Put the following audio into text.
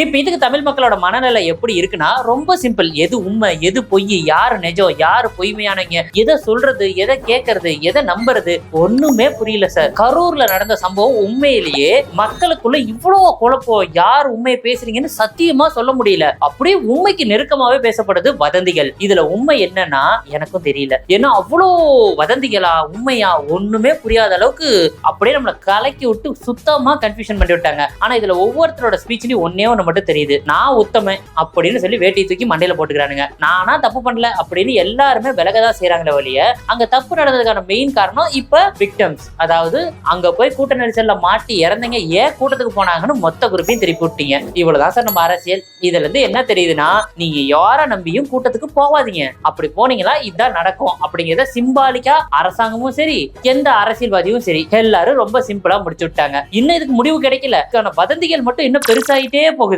இப்ப இதுக்கு தமிழ் மக்களோட மனநிலை எப்படி இருக்குன்னா ரொம்ப சிம்பிள். எது உண்மை, எது பொய், யாரு நிஜம், யாரு பொய்மையானவங்க, எதை சொல்றது, எதை கேட்கறது, எதை நம்புறது, ஒண்ணுமே புரியல சார். கரூர்ல நடந்த சம்பவம் உண்மையிலேயே மக்களுக்குள்ள இவ்வளவு குழப்பம். யார் உண்மையை பேசுறீங்கன்னு சத்தியமா சொல்ல முடியல. அப்படியே உண்மைக்கு நெருக்கமாவே பேசப்படுது வதந்திகள். இதுல உண்மை என்னன்னா எனக்கும் தெரியல. ஏன்னா அவ்வளோ வதந்திகளா உண்மையா ஒண்ணுமே புரியாத அளவுக்கு அப்படியே நம்மளை கலக்கி விட்டு சுத்தமா கன்ஃபியூஷன் பண்ணி விட்டாங்க. ஆனா இதுல ஒவ்வொருத்தரோட ஸ்பீச்லயும் ஒன்னே ஒண்ணு மட்டும் தெரியுது. நான் உத்தமன் அப்படின்னு சொல்லி வேட்டி தூக்கி மண்டையில போட்டுக்கிறானுங்க. நானா தப்பு பண்ணல அப்படின்னு எல்லாருமே விலகதான் செய்யறாங்களே வழிய அங்க தப்பு நடந்ததுக்கான மெயின் காரணம் இப்ப விக்டம்ஸ். அதாவது அங்க போய் கூட்ட நெரிசல்ல மாட்டி இறந்தங்க ஏன் கூட்டத்துக்கு போனாங்கன்னு மொத்த குரூப்பையும் திருப்பி விட்டீங்க. இவ்வளவுதான் சார் நம்ம அரசியல். இதுல இருந்து என்ன தெரியுதுன்னா நீங்க யார நம்பியும் கூட்டத்துக்கு போகாதீங்க. அப்படி போனீங்களா இதுதான் நடக்கும் அப்படிங்கிறத சிம்பாலிக்கா அரசாங்கமும் சரி எந்த அரசியல்வாதியும் சரி எல்லாரும் ரொம்ப சிம்பிளா முடிச்சு விட்டாங்க. இன்னும் இதுக்கு முடிவு கிடைக்கல. வதந்திகள் மட்டும் இன்னும் பெருசாயிட்டே போகுது.